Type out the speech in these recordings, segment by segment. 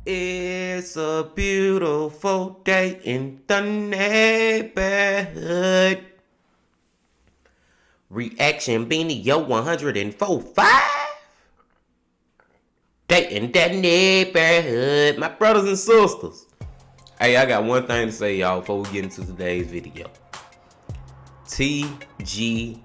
It's a beautiful day in the neighborhood. Reaction Beanie Yo 104.5. Day in the neighborhood. My brothers and sisters. Hey, I got one thing to say, y'all, before we get into today's video. TGIF.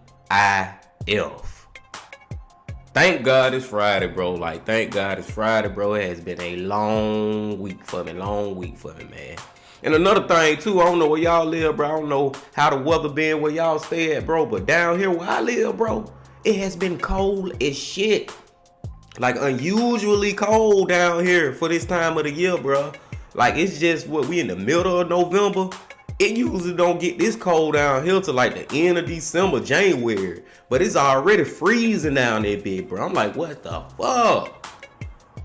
Thank God it's Friday, bro. Like, thank God it's Friday, bro. It has been a long week for me, man. And another thing, too, I don't know where y'all live, bro. I don't know how the weather been where y'all stay at, bro. But down here where I live, bro, it has been cold as shit. Like, unusually cold down here for this time of the year, bro. Like, it's just what we in the middle of November. It usually don't get this cold down here till like the end of December, January. But it's already freezing down there, big bro. I'm like, what the fuck?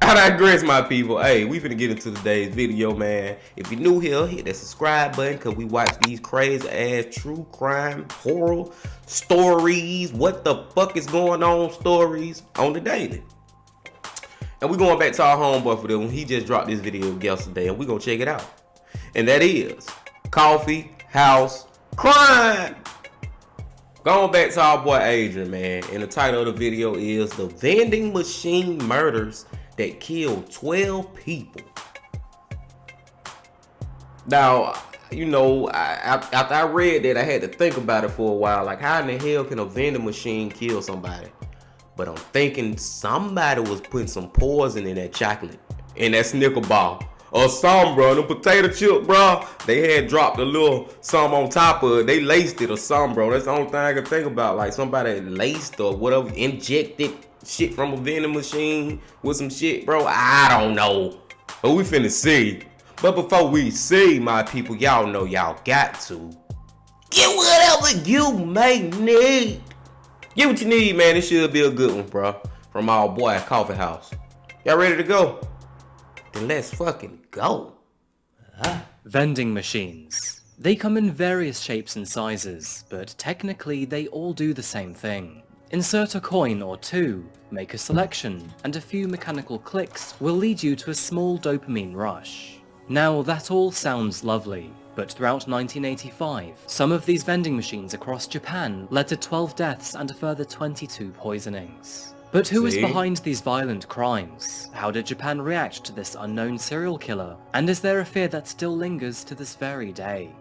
I digress, my people. Hey, we finna get into today's video, man. If you're new here, hit that subscribe button, because we watch these crazy ass true crime, horror stories, what the fuck is going on stories on the daily. And we going back to our homeboy for this one. He just dropped this video yesterday, and we gonna check it out. And that is Coffee House Crime. Going back to our boy Adrian, man. And the title of the video is The Vending Machine Murders That Killed 12 People. Now, you know, after I read that, I had to think about it for a while. Like, how in the hell can a vending machine kill somebody? But I'm thinking somebody was putting some poison in that chocolate, in that Snicker bar. Or some, bro. The potato chip, bro, they had dropped a little something on top of it. They laced it or something, bro. That's the only thing I can think about. Like, somebody laced or whatever, injected shit from a vending machine with some shit, bro. I don't know. But we finna see. But before we see, my people, y'all know y'all got to get whatever you may need. Get what you need, man. This should be a good one, bro. From our boy Coffee House. Y'all ready to go? Then let's fucking go. Vending machines. They come in various shapes and sizes, but technically they all do the same thing. Insert a coin or two, make a selection, and a few mechanical clicks will lead you to a small dopamine rush. Now that all sounds lovely, but throughout 1985, some of these vending machines across Japan led to 12 deaths and a further 22 poisonings. But who is behind these violent crimes? How did Japan react to this unknown serial killer? And is there a fear that still lingers to this very day?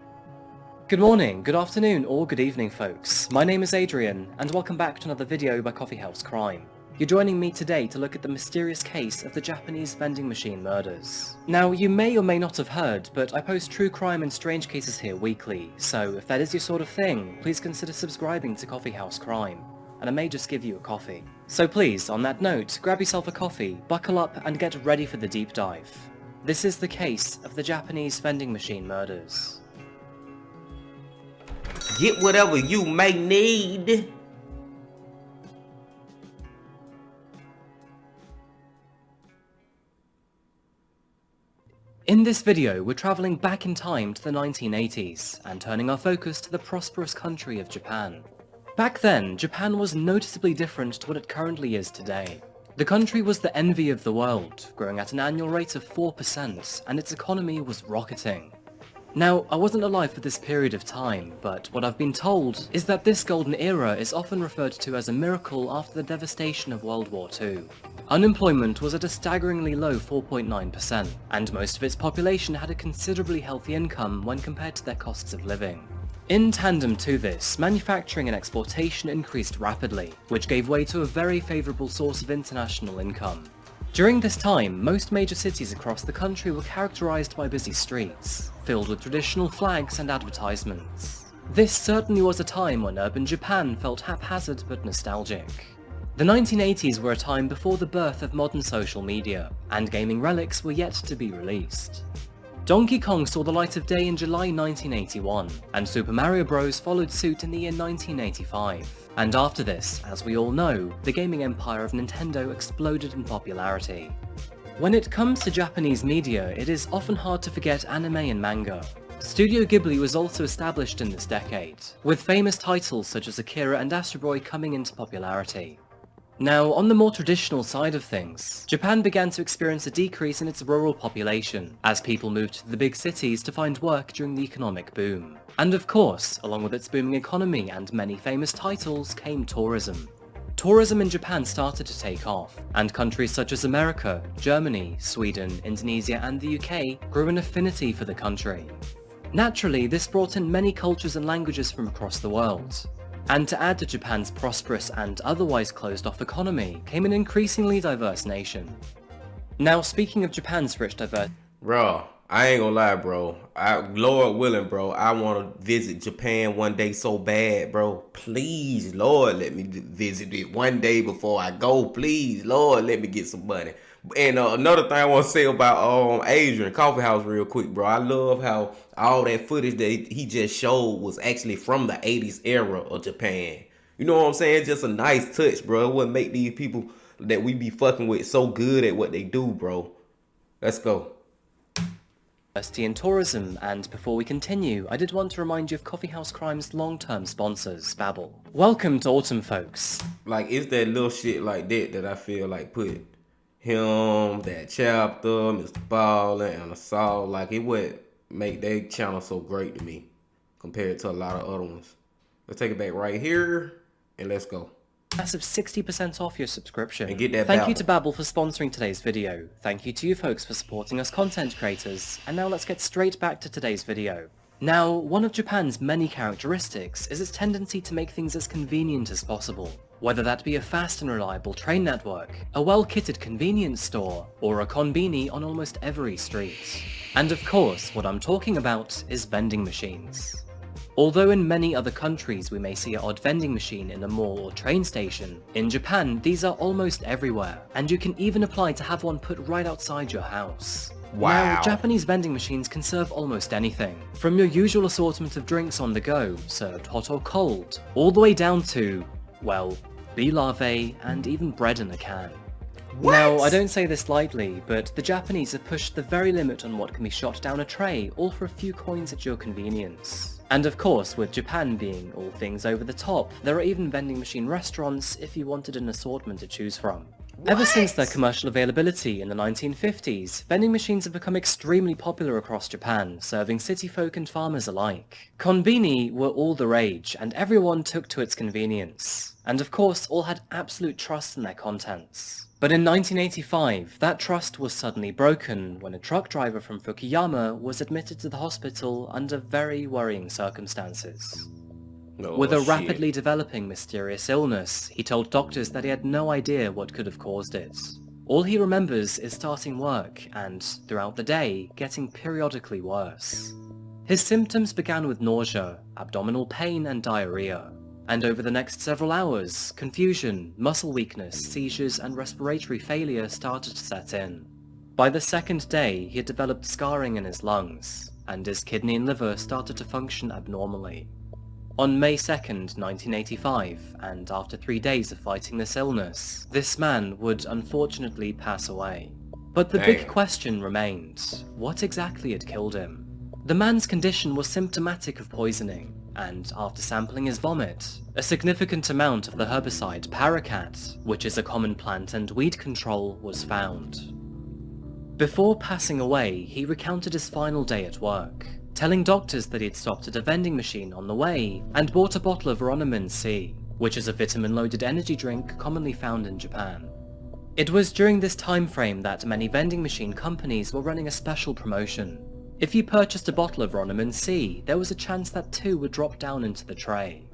Good morning, good afternoon, or good evening, folks. My name is Adrian, and welcome back to another video by Coffee House Crime. You're joining me today to look at the mysterious case of the Japanese vending machine murders. Now, you may or may not have heard, but I post true crime and strange cases here weekly, so if that is your sort of thing, please consider subscribing to Coffee House Crime. And I may just give you a coffee. So please, on that note, grab yourself a coffee, buckle up, and get ready for the deep dive. This is the case of the Japanese vending machine murders. Get whatever you may need. In this video, we're traveling back in time to the 1980s, and turning our focus to the prosperous country of Japan. Back then, Japan was noticeably different to what it currently is today. The country was the envy of the world, growing at an annual rate of 4%, and its economy was rocketing. Now, I wasn't alive for this period of time, but what I've been told is that this golden era is often referred to as a miracle after the devastation of World War II. Unemployment was at a staggeringly low 4.9%, and most of its population had a considerably healthy income when compared to their costs of living. In tandem to this, manufacturing and exportation increased rapidly, which gave way to a very favourable source of international income. During this time, most major cities across the country were characterised by busy streets, filled with traditional flags and advertisements. This certainly was a time when urban Japan felt haphazard but nostalgic. The 1980s were a time before the birth of modern social media, and gaming relics were yet to be released. Donkey Kong saw the light of day in July 1981, and Super Mario Bros. Followed suit in the year 1985. And after this, as we all know, the gaming empire of Nintendo exploded in popularity. When it comes to Japanese media, it is often hard to forget anime and manga. Studio Ghibli was also established in this decade, with famous titles such as Akira and Astro Boy coming into popularity. Now, on the more traditional side of things, Japan began to experience a decrease in its rural population, as people moved to the big cities to find work during the economic boom. And of course, along with its booming economy and many famous titles came tourism. Tourism in Japan started to take off, and countries such as America, Germany, Sweden, Indonesia and the UK grew an affinity for the country. Naturally, this brought in many cultures and languages from across the world. And to add to Japan's prosperous and otherwise closed-off economy came an increasingly diverse nation. Now, speaking of Japan's rich diverse... Bro, I ain't gonna lie, bro. Lord willing, bro, I want to visit Japan one day so bad, bro. Please, Lord, let me visit it one day before I go. Please, Lord, let me get some money. And another thing I want to say about Adrian Coffee House real quick, bro. I love how all that footage that he just showed was actually from the 80s era of Japan. You know what I'm saying? Just a nice touch, bro. It wouldn't make these people that we be fucking with so good at what they do, bro. Let's go. In tourism, and before we continue, I did want to remind you of Coffee House Crime's long-term sponsors, Babbel. Welcome to autumn, folks. Like, it's that little shit like that I feel like put him, that chapter, Mr. Baller, and Assault, like it would make their channel so great to me compared to a lot of other ones. Let's take it back right here, and let's go. Massive 60% off your subscription. And get that Thank Babbel. you to Babbel for sponsoring today's video. Thank you to you folks for supporting us content creators. And now let's get straight back to today's video. Now, one of Japan's many characteristics is its tendency to make things as convenient as possible. Whether that be a fast and reliable train network, a well-kitted convenience store, or a konbini on almost every street. And of course, what I'm talking about is vending machines. Although in many other countries we may see an odd vending machine in a mall or train station, in Japan these are almost everywhere, and you can even apply to have one put right outside your house. Wow. Now, Japanese vending machines can serve almost anything, from your usual assortment of drinks on the go, served hot or cold, all the way down to, well, bee larvae and even bread in a can. What? Now, I don't say this lightly, but the Japanese have pushed the very limit on what can be shot down a tray, all for a few coins at your convenience. And of course, with Japan being all things over the top, there are even vending machine restaurants if you wanted an assortment to choose from. Ever since their commercial availability in the 1950s, vending machines have become extremely popular across Japan, serving city folk and farmers alike. Konbini were all the rage, and everyone took to its convenience. And of course, all had absolute trust in their contents. But in 1985, that trust was suddenly broken when a truck driver from Fukuyama was admitted to the hospital under very worrying circumstances. With a rapidly developing mysterious illness, he told doctors that he had no idea what could have caused it. All he remembers is starting work and, throughout the day, getting periodically worse. His symptoms began with nausea, abdominal pain and diarrhea. And over the next several hours, confusion, muscle weakness, seizures and respiratory failure started to set in. By the second day, he had developed scarring in his lungs, and his kidney and liver started to function abnormally. On May 2nd, 1985, and after 3 days of fighting this illness, this man would unfortunately pass away. But the big question remained, what exactly had killed him? The man's condition was symptomatic of poisoning, and after sampling his vomit, a significant amount of the herbicide paraquat, which is a common plant and weed control, was found. Before passing away, he recounted his final day at work, telling doctors that he had stopped at a vending machine on the way and bought a bottle of Vitamin C, which is a vitamin-loaded energy drink commonly found in Japan. It was during this time frame that many vending machine companies were running a special promotion. If you purchased a bottle of Vitamin C, there was a chance that 2 would drop down into the tray.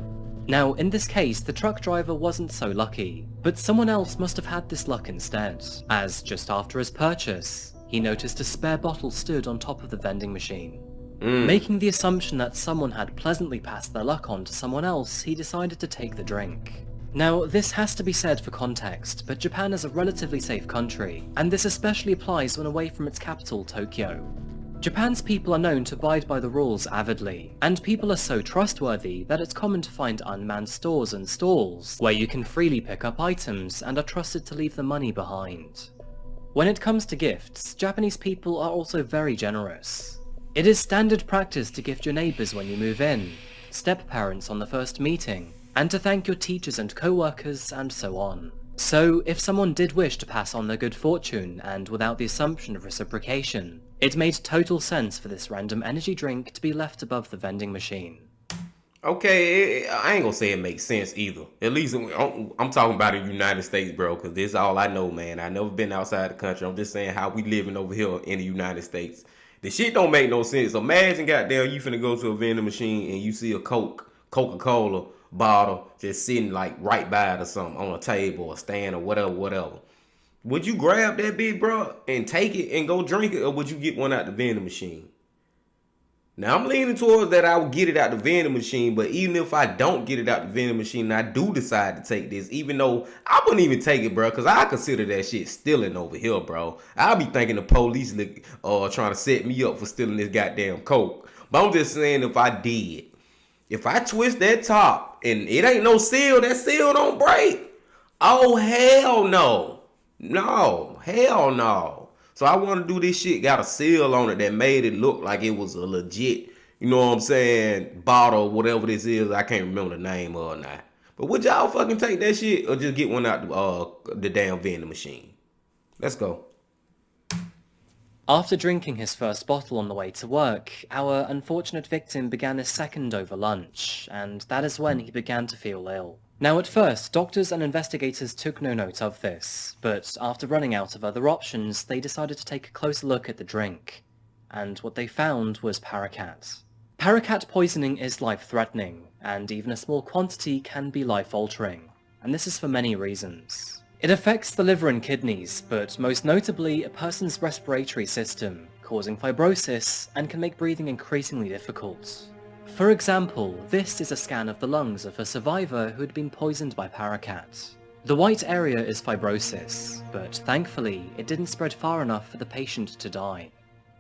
Now, in this case, the truck driver wasn't so lucky, but someone else must have had this luck instead, as just after his purchase, he noticed a spare bottle stood on top of the vending machine. Making the assumption that someone had pleasantly passed their luck on to someone else, he decided to take the drink. Now, this has to be said for context, but Japan is a relatively safe country, and this especially applies when away from its capital, Tokyo. Japan's people are known to abide by the rules avidly, and people are so trustworthy that it's common to find unmanned stores and stalls where you can freely pick up items and are trusted to leave the money behind. When it comes to gifts, Japanese people are also very generous. It is standard practice to gift your neighbours when you move in, step-parents on the first meeting, and to thank your teachers and co-workers, and so on. So, if someone did wish to pass on their good fortune, and without the assumption of reciprocation, it made total sense for this random energy drink to be left above the vending machine. Okay, I ain't gonna say it makes sense either. At least I'm talking about the United States, bro, because this is all I know, man. I never been outside the country. I'm just saying how we living over here in the United States. The shit don't make no sense. Imagine, goddamn, you finna go to a vending machine and you see a Coca-Cola bottle just sitting like right by it or something on a table or stand or whatever. Would you grab that big, bro, and take it and go drink it, or would you get one out the vending machine? Now, I'm leaning towards that I would get it out the vending machine, but even if I don't get it out the vending machine and I do decide to take this, even though I wouldn't even take it, bro, because I consider that shit stealing over here, bro. I'll be thinking the police trying to set me up for stealing this goddamn Coke. But I'm just saying, if I did, if I twist that top and it ain't no seal, that seal don't break. Oh, hell no. No, hell no. So I want to do this shit, got a seal on it that made it look like it was a legit, you know what I'm saying, bottle, whatever this is. I can't remember the name of it now. But would y'all fucking take that shit or just get one out the damn vending machine? Let's go. After drinking his first bottle on the way to work, our unfortunate victim began his second over lunch, and that is when he began to feel ill. Now at first, doctors and investigators took no note of this, but after running out of other options, they decided to take a closer look at the drink. And what they found was paraquat. Paraquat poisoning is life-threatening, and even a small quantity can be life-altering, and this is for many reasons. It affects the liver and kidneys, but most notably a person's respiratory system, causing fibrosis and can make breathing increasingly difficult. For example, this is a scan of the lungs of a survivor who had been poisoned by paraquat. The white area is fibrosis, but thankfully it didn't spread far enough for the patient to die.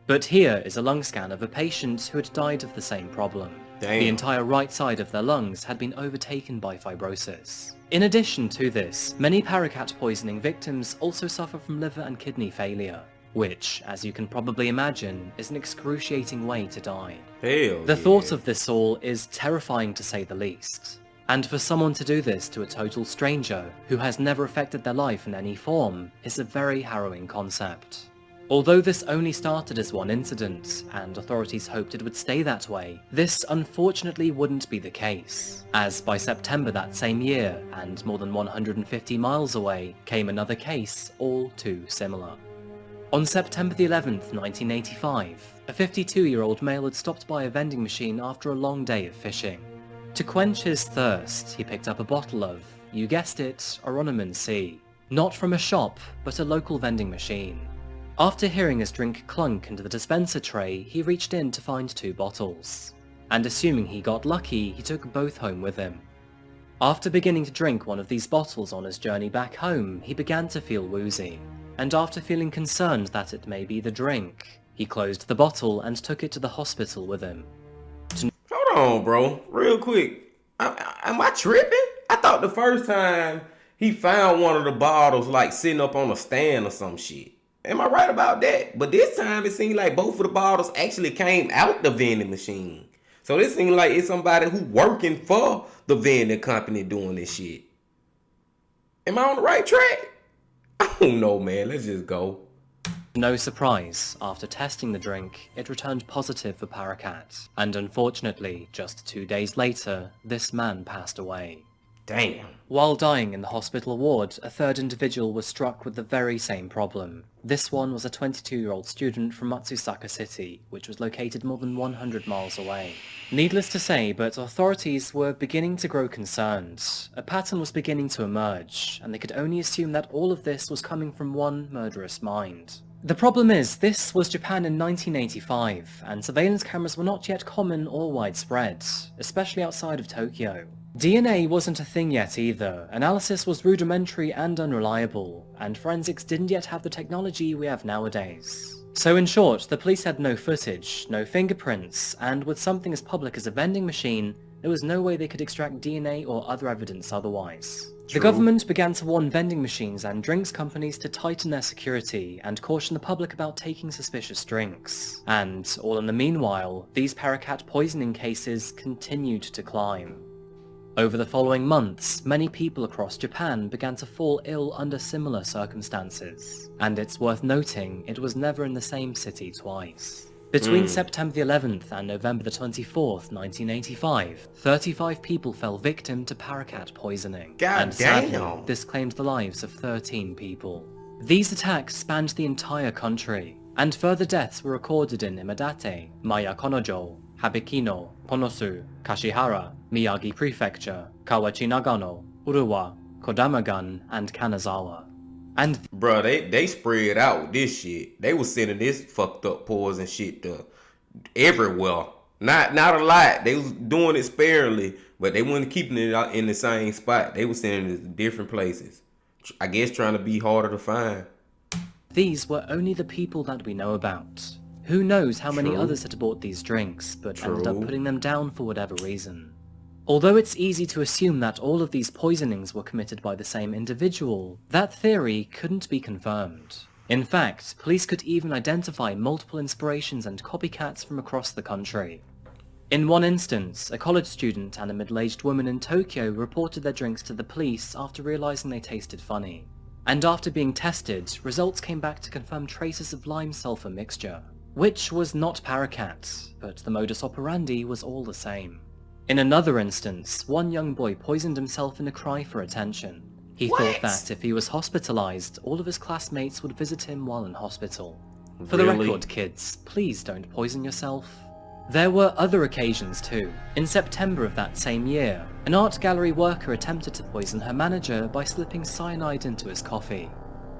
But here is a lung scan of a patient who had died of the same problem. Damn. The entire right side of their lungs had been overtaken by fibrosis. In addition to this, many paraquat poisoning victims also suffer from liver and kidney failure, which, as you can probably imagine, is an excruciating way to die. Hell The yeah. thought of this all is terrifying to say the least. And for someone to do this to a total stranger who has never affected their life in any form is a very harrowing concept. Although this only started as one incident, and authorities hoped it would stay that way, this unfortunately wouldn't be the case, as by September that same year, and more than 150 miles away, came another case all too similar. On September the 11th, 1985, a 52-year-old male had stopped by a vending machine after a long day of fishing. To quench his thirst, he picked up a bottle of, you guessed it, Oronoman C. Not from a shop, but a local vending machine. After hearing his drink clunk into the dispenser tray, he reached in to find 2 bottles. And assuming he got lucky, he took both home with him. After beginning to drink one of these bottles on his journey back home, he began to feel woozy. And after feeling concerned that it may be the drink, he closed the bottle and took it to the hospital with him. Hold on, bro. Real quick. Am I tripping? I thought the first time he found one of the bottles like sitting up on a stand or some shit. Am I right about that? But this time it seemed like both of the bottles actually came out the vending machine. So this seems like it's somebody who working for the vending company doing this shit. Am I on the right track? I don't know, man. Let's just go. No surprise, after testing the drink, it returned positive for paraquat, and unfortunately, just 2 days later, this man passed away. Damn. While dying in the hospital ward, a third individual was struck with the very same problem. This one was a 22-year-old student from Matsusaka City, which was located more than 100 miles away. Needless to say, but authorities were beginning to grow concerned. A pattern was beginning to emerge, and they could only assume that all of this was coming from one murderous mind. The problem is, this was Japan in 1985, and surveillance cameras were not yet common or widespread, especially outside of Tokyo. DNA wasn't a thing yet either, analysis was rudimentary and unreliable, and forensics didn't yet have the technology we have nowadays. So in short, the police had no footage, no fingerprints, and with something as public as a vending machine, there was no way they could extract DNA or other evidence otherwise. The True. government began to warn vending machines and drinks companies to tighten their security and caution the public about taking suspicious drinks. And, all in the meanwhile, these paraquat poisoning cases continued to climb. Over the following months, many people across Japan began to fall ill under similar circumstances, and it's worth noting it was never in the same city twice. Between September the 11th and November the 24th, 1985, 35 people fell victim to paraquat poisoning, and sadly, damn. this claimed the lives of 13 people. These attacks spanned the entire country, and further deaths were recorded in Imedate, Mayakonojo, Habikino, Konosu, Kashihara, Miyagi Prefecture, Kawachi Nagano, Uruwa, Kodamagan, and Kanazawa. And Bruh, they spread out with this shit. They was sending this fucked up poison shit to everywhere. Not a lot. They was doing it sparingly, but they weren't keeping it out in the same spot. They was sending it to different places. I guess trying to be harder to find. these were only the people that we know about. Who knows how many True. others had bought these drinks, but ended up True. putting them down for whatever reason. Although it's easy to assume that all of these poisonings were committed by the same individual, that theory couldn't be confirmed. In fact, police could even identify multiple inspirations and copycats from across the country. In one instance, a college student and a middle-aged woman in Tokyo reported their drinks to the police after realizing they tasted funny. And after being tested, results came back to confirm traces of lime-sulfur mixture, which was not paraquat, but the modus operandi was all the same. In another instance, one young boy poisoned himself in a cry for attention. He thought that if he was hospitalized, all of his classmates would visit him while in hospital. For the Really? record, kids, please don't poison yourself. There were other occasions too. In September of that same year, an art gallery worker attempted to poison her manager by slipping cyanide into his coffee.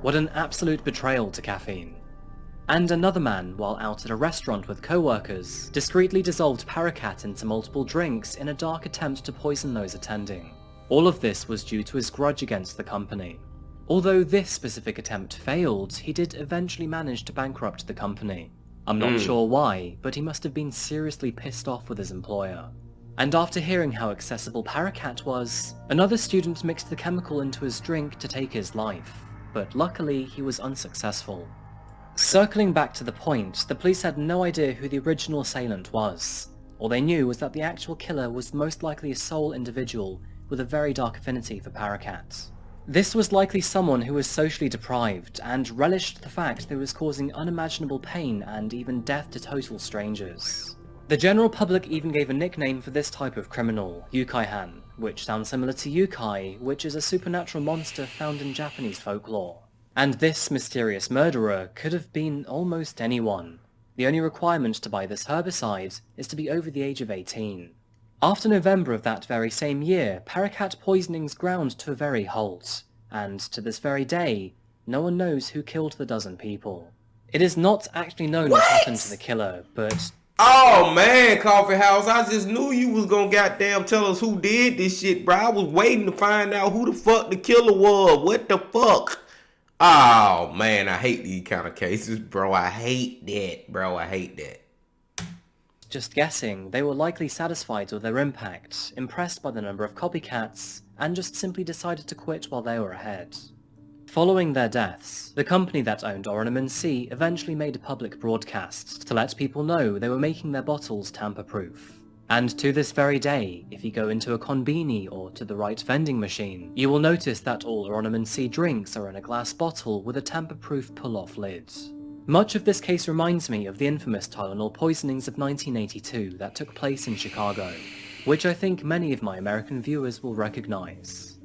What an absolute betrayal to caffeine. And another man, while out at a restaurant with co-workers, discreetly dissolved paraquat into multiple drinks in a dark attempt to poison those attending. All of this was due to his grudge against the company. Although this specific attempt failed, he did eventually manage to bankrupt the company. I'm not sure why, but he must have been seriously pissed off with his employer. And after hearing how accessible paraquat was, another student mixed the chemical into his drink to take his life, but luckily he was unsuccessful. Circling back to the point, the police had no idea who the original assailant was. All they knew was that the actual killer was most likely a sole individual with a very dark affinity for paraquat. This was likely someone who was socially deprived and relished the fact that it was causing unimaginable pain and even death to total strangers. The general public even gave a nickname for this type of criminal, Yukai-han, which sounds similar to Yukai, which is a supernatural monster found in Japanese folklore. And this mysterious murderer could have been almost anyone. The only requirement to buy this herbicide is to be over the age of 18. After November of that very same year, paraquat poisonings ground to a very halt, and to this very day, no one knows who killed the dozen people. It is not actually known what happened to the killer, but... Oh man, Coffee House, I just knew you was gonna goddamn tell us who did this shit, bro. I was waiting to find out who the fuck the killer was. What the fuck? Oh man, I hate these kind of cases, bro. I hate that, bro. I hate that. Just guessing, they were likely satisfied with their impact, impressed by the number of copycats, and just simply decided to quit while they were ahead. Following their deaths, the company that owned Ornament C eventually made a public broadcast to let people know they were making their bottles tamper-proof. And to this very day, if you go into a konbini or to the right vending machine, you will notice that all Ornament C drinks are in a glass bottle with a tamper-proof pull-off lid. Much of this case reminds me of the infamous Tylenol poisonings of 1982 that took place in Chicago, which I think many of my American viewers will recognize.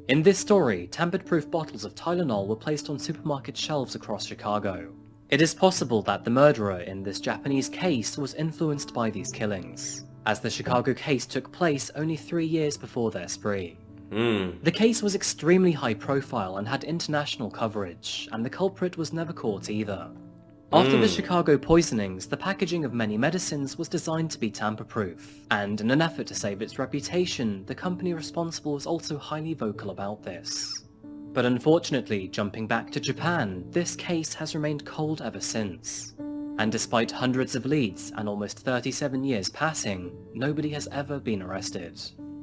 In this story, tampered-proof bottles of Tylenol were placed on supermarket shelves across Chicago. It is possible that the murderer in this Japanese case was influenced by these killings, as the Chicago case took place only 3 years before their spree. The case was extremely high profile and had international coverage, and the culprit was never caught either. After the Chicago poisonings, the packaging of many medicines was designed to be tamper-proof, and in an effort to save its reputation, the company responsible was also highly vocal about this. But unfortunately, jumping back to Japan, this case has remained cold ever since. And despite hundreds of leads and almost 37 years passing, nobody has ever been arrested.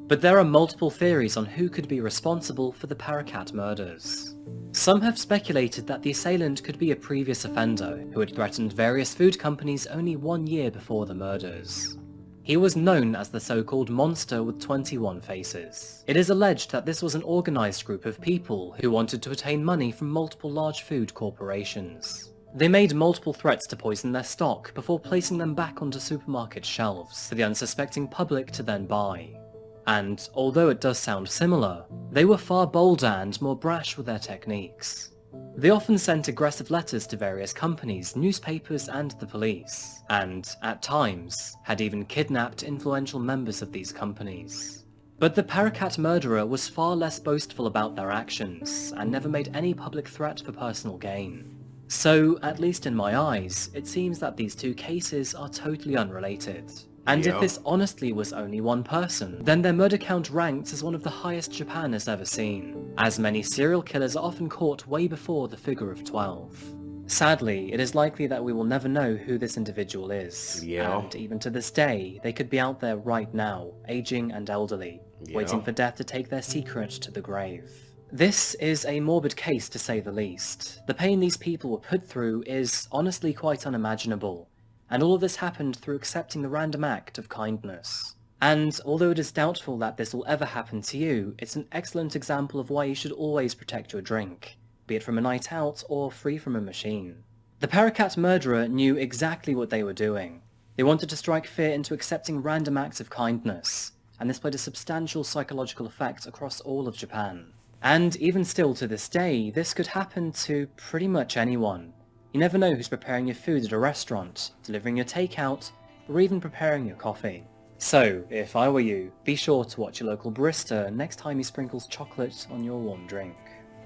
But there are multiple theories on who could be responsible for the Paracat murders. Some have speculated that the assailant could be a previous offender who had threatened various food companies only 1 year before the murders. He was known as the so-called monster with 21 faces. It is alleged that this was an organized group of people who wanted to attain money from multiple large food corporations. They made multiple threats to poison their stock before placing them back onto supermarket shelves for the unsuspecting public to then buy. And although it does sound similar, they were far bolder and more brash with their techniques. They often sent aggressive letters to various companies, newspapers and the police, and, at times, had even kidnapped influential members of these companies. But the Paracat murderer was far less boastful about their actions, and never made any public threat for personal gain. So, at least in my eyes, it seems that these two cases are totally unrelated. And if this honestly was only one person, then their murder count ranks as one of the highest Japan has ever seen, as many serial killers are often caught way before the figure of 12. Sadly, it is likely that we will never know who this individual is, and even to this day, they could be out there right now, aging and elderly, waiting for death to take their secret to the grave. This is a morbid case to say the least. The pain these people were put through is honestly quite unimaginable. And all of this happened through accepting the random act of kindness. And although it is doubtful that this will ever happen to you, it's an excellent example of why you should always protect your drink, be it from a night out or free from a machine. The Paracat murderer knew exactly what they were doing. They wanted to strike fear into accepting random acts of kindness, and this played a substantial psychological effect across all of Japan. And even still to this day, this could happen to pretty much anyone. You never know who's preparing your food at a restaurant, delivering your takeout, or even preparing your coffee. So, if I were you, be sure to watch your local barista next time he sprinkles chocolate on your warm drink.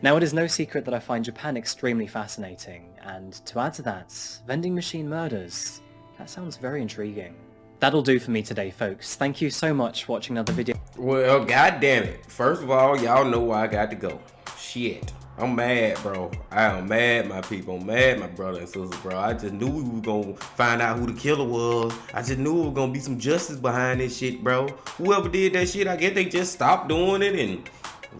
Now, it is no secret that I find Japan extremely fascinating, and to add to that, vending machine murders. That sounds very intriguing. That'll do for me today, folks. Thank you so much for watching another video. Well, goddamn it. First of all, y'all know why I got to go. Shit. I'm mad, bro. I am mad, my people. I'm mad, my brother and sister, bro. I just knew we were gonna find out who the killer was. I just knew there was gonna be some justice behind this shit, bro. Whoever did that shit, I guess they just stopped doing it and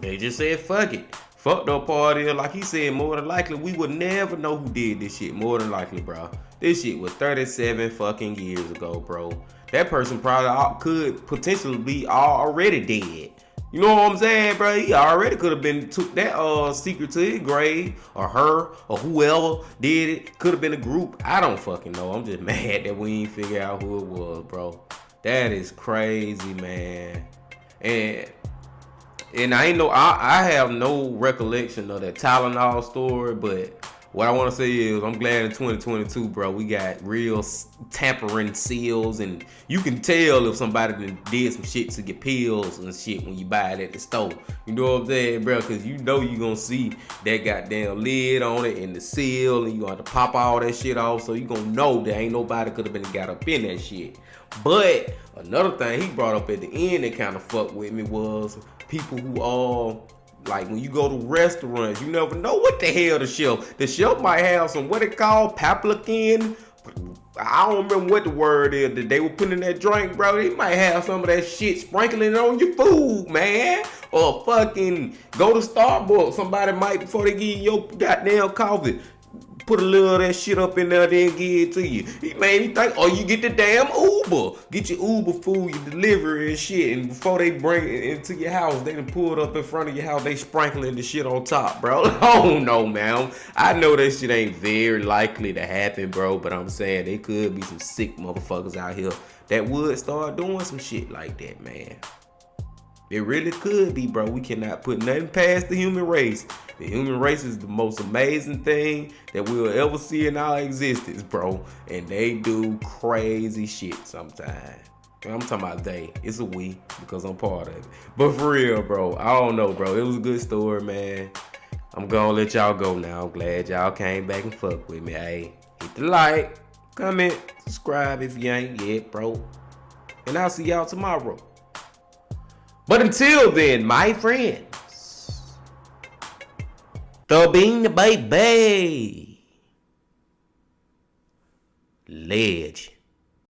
they just said, fuck it. Fuck the party. Like he said, more than likely, we would never know who did this shit. More than likely, bro. This shit was 37 fucking years ago, bro. That person probably could potentially be already dead. You know what I'm saying, bro? He already could have been took that secret to his grave, or her, or whoever did it. Could have been a group. I don't fucking know. I'm just mad that we ain't figure out who it was, bro. That is crazy, man. And I ain't know. I have no recollection of that Tylenol story, but what I want to say is I'm glad in 2022, bro, we got real tampering seals, and you can tell if somebody did some shit to get pills and shit when you buy it at the store. You know what I'm saying, bro? Because you know you're going to see that goddamn lid on it and the seal, and you going to have to pop all that shit off, so you going to know that ain't nobody could have been got up in that shit. But another thing he brought up at the end that kind of fucked with me was people who all... Like when you go to restaurants, you never know what the hell the shelf might have some, what it called, paprika. I don't remember what the word is that they were putting in that drink, bro. They might have some of that shit sprinkling it on your food, man. Or fucking go to Starbucks. Somebody might, before they give you your goddamn coffee, put a little of that shit up in there, then give it to you. He made me think, oh, you get the damn Uber. Get your Uber food, your delivery and shit. And before they bring it into your house, they done pull it up in front of your house. They sprinkling the shit on top, bro. I don't know, man. I know that shit ain't very likely to happen, bro. But I'm saying they could be some sick motherfuckers out here that would start doing some shit like that, man. It really could be, bro. We cannot put nothing past the human race. The human race is the most amazing thing that we'll ever see in our existence, bro. And they do crazy shit sometimes. I'm talking about they. It's a we, because I'm part of it. But for real, bro, I don't know, bro. It was a good story, man. I'm gonna let y'all go now. I'm glad y'all came back and fuck with me. Hey, hit the like, comment, subscribe if you ain't yet, bro. And I'll see y'all tomorrow. But until then, my friends, The bean baby. Ledge.